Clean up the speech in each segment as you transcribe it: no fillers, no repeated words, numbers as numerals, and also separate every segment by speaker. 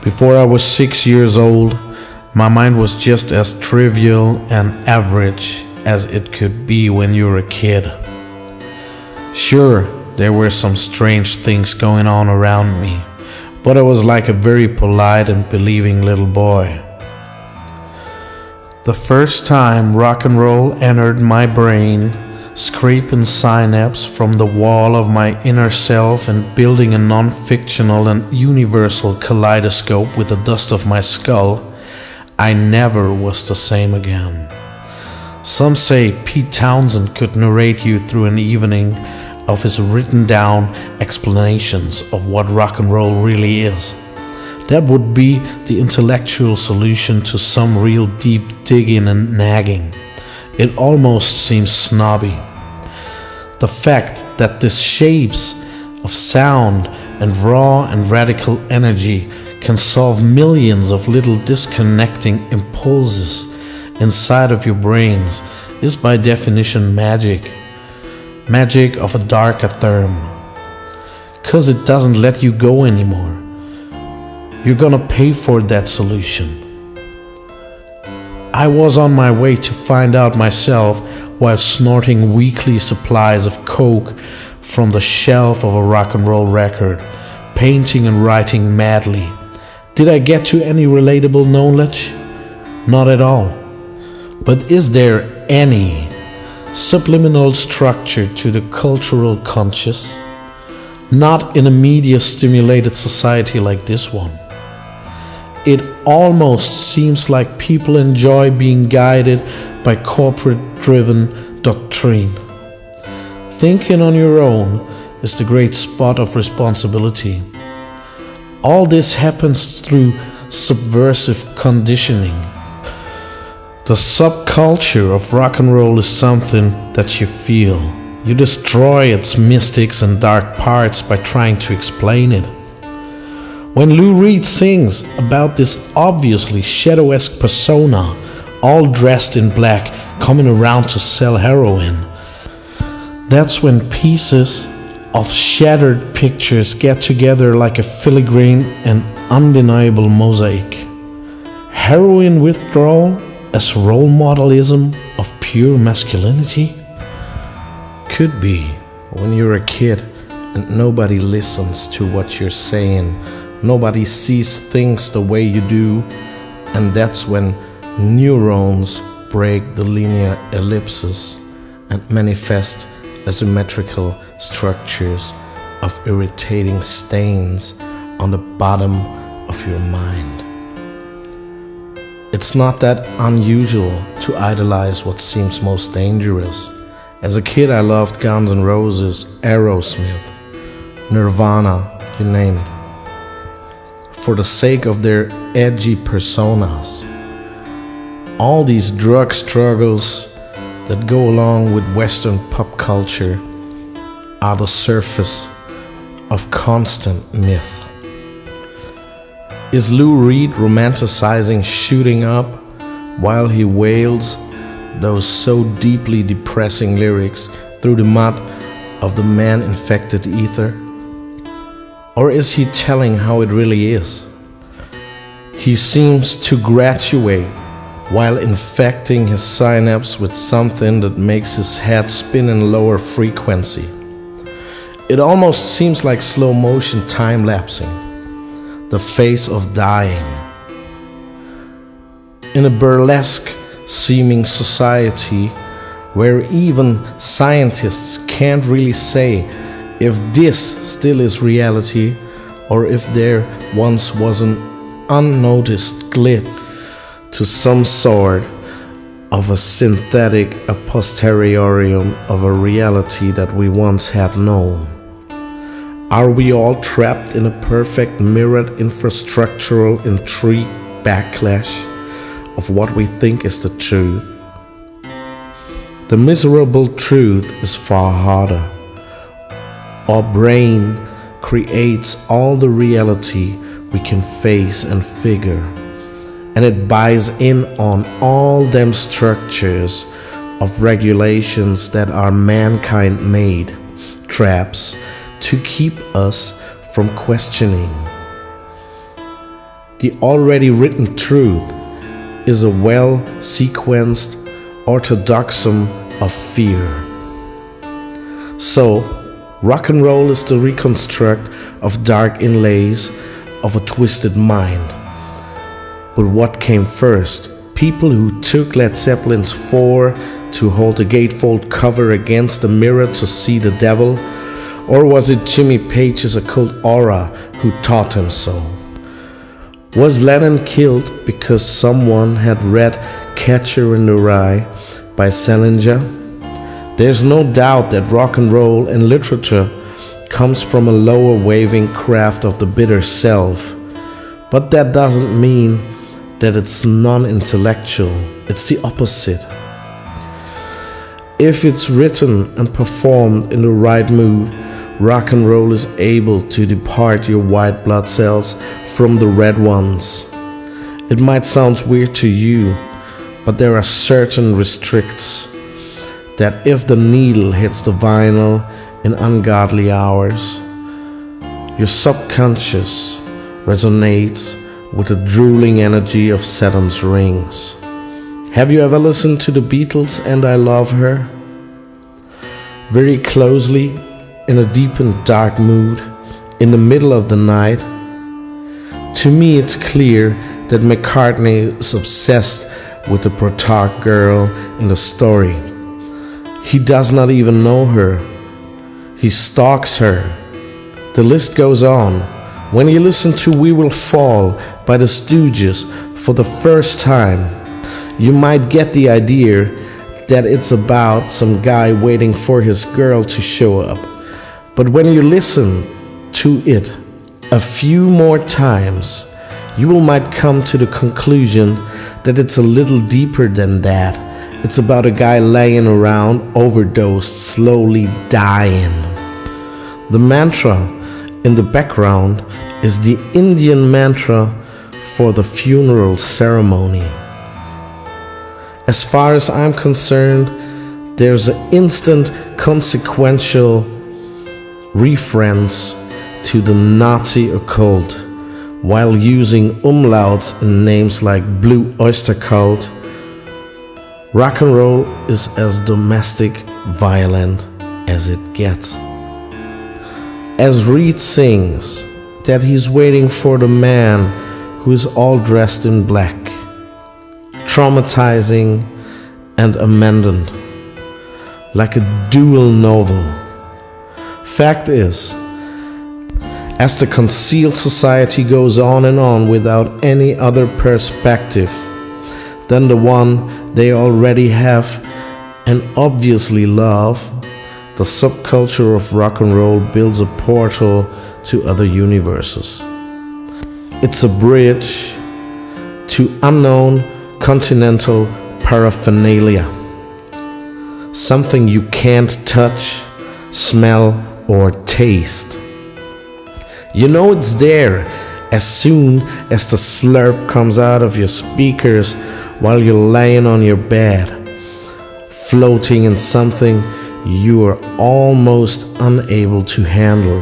Speaker 1: Before I was 6 years old, my mind was just as trivial and average as it could be when you're a kid. Sure, there were some strange things going on around me, but I was like a very polite and believing little boy. The first time rock and roll entered my brain, scraping synapses from the wall of my inner self and building a non-fictional and universal kaleidoscope with the dust of my skull, I never was the same again. Some say Pete Townsend could narrate you through an evening of his written down explanations of what rock and roll really is. That would be the intellectual solution to some real deep digging and nagging. It almost seems snobby. The fact that these shapes of sound and raw and radical energy can solve millions of little disconnecting impulses inside of your brains is by definition magic. Magic of a darker term. 'Cause it doesn't let you go anymore. You're gonna pay for that solution. I was on my way to find out myself while snorting weekly supplies of coke from the shelf of a rock and roll record, painting and writing madly. Did I get to any relatable knowledge? Not at all. But is there any subliminal structure to the cultural conscious? Not in a media-stimulated society like this one. It almost seems like people enjoy being guided by corporate-driven doctrine. Thinking on your own is the great spot of responsibility. All this happens through subversive conditioning. The subculture of rock and roll is something that you feel. You destroy its mystics and dark parts by trying to explain it. When Lou Reed sings about this obviously shadow-esque persona, all dressed in black, coming around to sell heroin, that's when pieces of shattered pictures get together like a filigrane and undeniable mosaic. Heroin withdrawal as role modelism of pure masculinity? Could be when you're a kid and nobody listens to what you're saying. Nobody sees things the way you do, and that's when neurons break the linear ellipses and manifest asymmetrical structures of irritating stains on the bottom of your mind. It's not that unusual to idolize what seems most dangerous. As a kid, I loved Guns N' Roses, Aerosmith, Nirvana, you name it, for the sake of their edgy personas. All these drug struggles that go along with Western pop culture are the surface of constant myth. Is Lou Reed romanticizing shooting up while he wails those so deeply depressing lyrics through the mud of the man-infected ether? Or is he telling how it really is? He seems to graduate while infecting his synapse with something that makes his head spin in lower frequency. It almost seems like slow motion time-lapsing, the face of dying. In a burlesque seeming society where even scientists can't really say if this still is reality or if there once was an unnoticed glitch to some sort of a synthetic a posteriorium of a reality that we once had known. Are we all trapped in a perfect mirrored infrastructural intrigue backlash of what we think is the truth? The miserable truth is far harder. Our brain creates all the reality we can face and figure, and it buys in on all them structures of regulations that are mankind made, traps to keep us from questioning. The already written truth is a well-sequenced orthodoxum of fear. So, rock and roll is the reconstruct of dark inlays of a twisted mind. But what came first? People who took Led Zeppelin's 4 to hold the gatefold cover against the mirror to see the devil? Or was it Jimmy Page's occult aura who taught him so? Was Lennon killed because someone had read Catcher in the Rye by Salinger? There's no doubt that rock and roll and literature comes from a lower waving craft of the bitter self, but that doesn't mean that it's non-intellectual. It's the opposite. If it's written and performed in the right mood, rock and roll is able to depart your white blood cells from the red ones. It might sound weird to you, but there are certain restricts that if the needle hits the vinyl in ungodly hours, your subconscious resonates with the drooling energy of Saturn's rings. Have you ever listened to the Beatles and I Love Her? Very closely, in a deep and dark mood, in the middle of the night. To me it's clear that McCartney is obsessed with the Protarch girl in the story. He does not even know her. He stalks her. The list goes on. When you listen to We Will Fall by the Stooges for the first time, you might get the idea that it's about some guy waiting for his girl to show up. But when you listen to it a few more times, you will might come to the conclusion that it's a little deeper than that. It's about a guy laying around, overdosed, slowly dying. The mantra in the background is the Indian mantra for the funeral ceremony. As far as I'm concerned, there's an instant consequential reference to the Nazi occult, while using umlauts in names like Blue Oyster Cult. Rock and roll is as domestic, violent as it gets. As Reed sings that he's waiting for the man who is all dressed in black, traumatizing and amended, like a dual novel. Fact is, as the concealed society goes on and on without any other perspective than the one they already have and obviously love, the subculture of rock and roll builds a portal to other universes. It's a bridge to unknown continental paraphernalia, something you can't touch, smell, or taste. You know it's there as soon as the slurp comes out of your speakers while you're laying on your bed, floating in something you are almost unable to handle,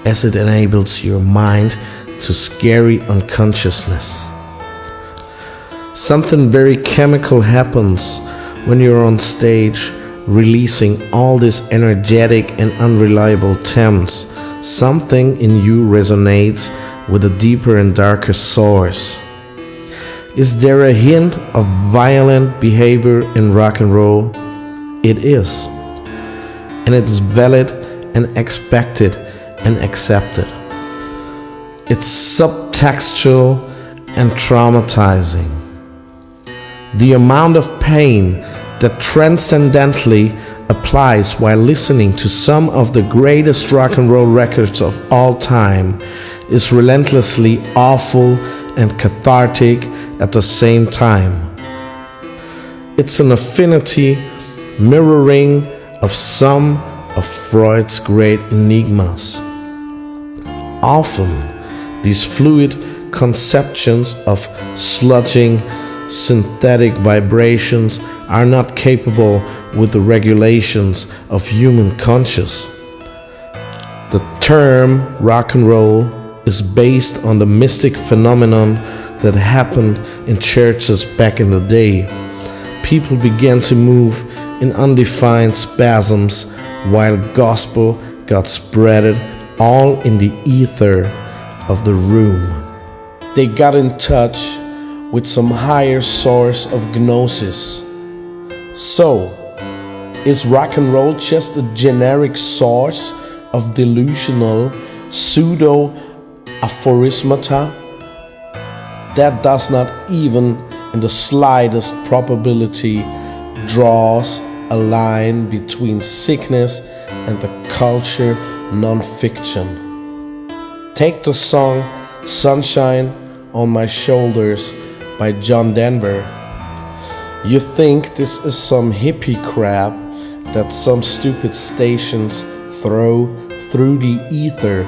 Speaker 1: as it enables your mind to scary unconsciousness. Something very chemical happens when you're on stage, releasing all these energetic and unreliable temps. Something in you resonates with a deeper and darker source. Is there a hint of violent behavior in rock and roll? It is. And it's valid and expected and accepted. It's subtextual and traumatizing. The amount of pain that transcendently applies while listening to some of the greatest rock and roll records of all time is relentlessly awful and cathartic at the same time. It's an affinity mirroring of some of Freud's great enigmas. Often, these fluid conceptions of sludging synthetic vibrations are not capable with the regulations of human conscience. The term rock and roll is based on the mystic phenomenon that happened in churches back in the day. People began to move in undefined spasms while gospel got spreaded all in the ether of the room. They got in touch with some higher source of gnosis. So, is rock and roll just a generic source of delusional pseudo-aphorismata that does not even in the slightest probability draws a line between sickness and the culture non-fiction? Take the song Sunshine on My Shoulders by John Denver. You think this is some hippie crap that some stupid stations throw through the ether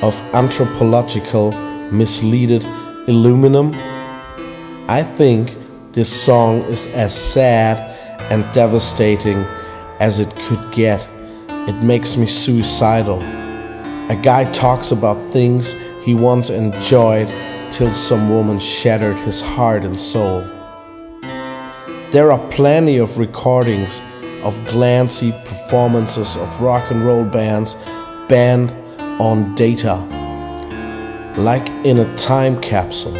Speaker 1: of anthropological misleaded aluminum? I think this song is as sad and devastating as it could get. It makes me suicidal. A guy talks about things he once enjoyed till some woman shattered his heart and soul. There are plenty of recordings of glancy performances of rock and roll bands banned on data, like in a time capsule.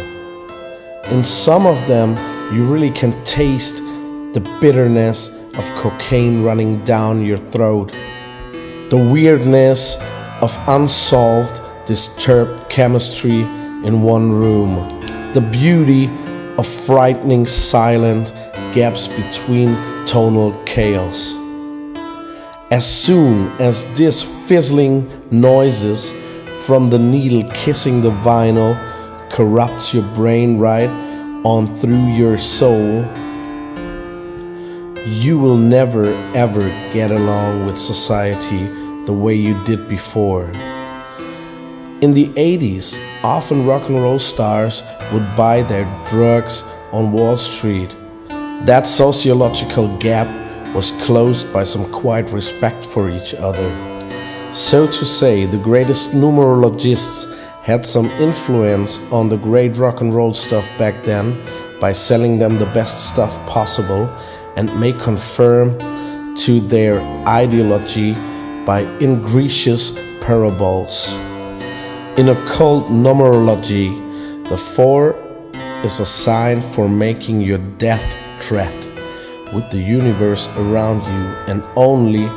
Speaker 1: In some of them, you really can taste the bitterness of cocaine running down your throat, the weirdness of unsolved, disturbed chemistry in one room, the beauty of frightening silent gaps between tonal chaos. As soon as these fizzling noises from the needle kissing the vinyl corrupts your brain right on through your soul, you will never ever get along with society the way you did before. In the 80s, often rock and roll stars would buy their drugs on Wall Street. That sociological gap was closed by some quiet respect for each other. So to say, the greatest numerologists had some influence on the great rock and roll stuff back then by selling them the best stuff possible, and may confirm to their ideology by ingratious parables. In occult numerology, the 4 is a sign for making your death threat with the universe around you and only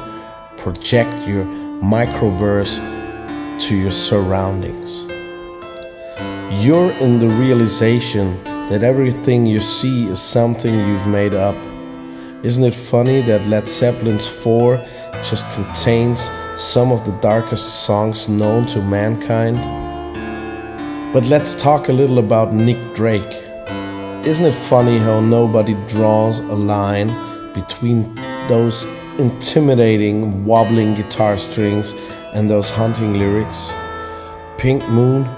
Speaker 1: project your microverse to your surroundings. You're in the realization that everything you see is something you've made up. Isn't it funny that Led Zeppelin's 4 just contains some of the darkest songs known to mankind? But let's talk a little about Nick Drake. Isn't it funny how nobody draws a line between those intimidating wobbling guitar strings and those haunting lyrics? Pink Moon?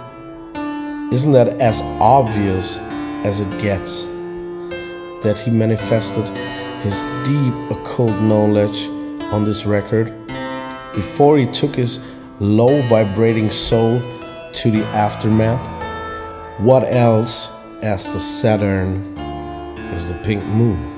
Speaker 1: Isn't that as obvious as it gets? That he manifested his deep occult knowledge on this record before he took his low vibrating soul to the aftermath? What else as the Saturn is the pink moon?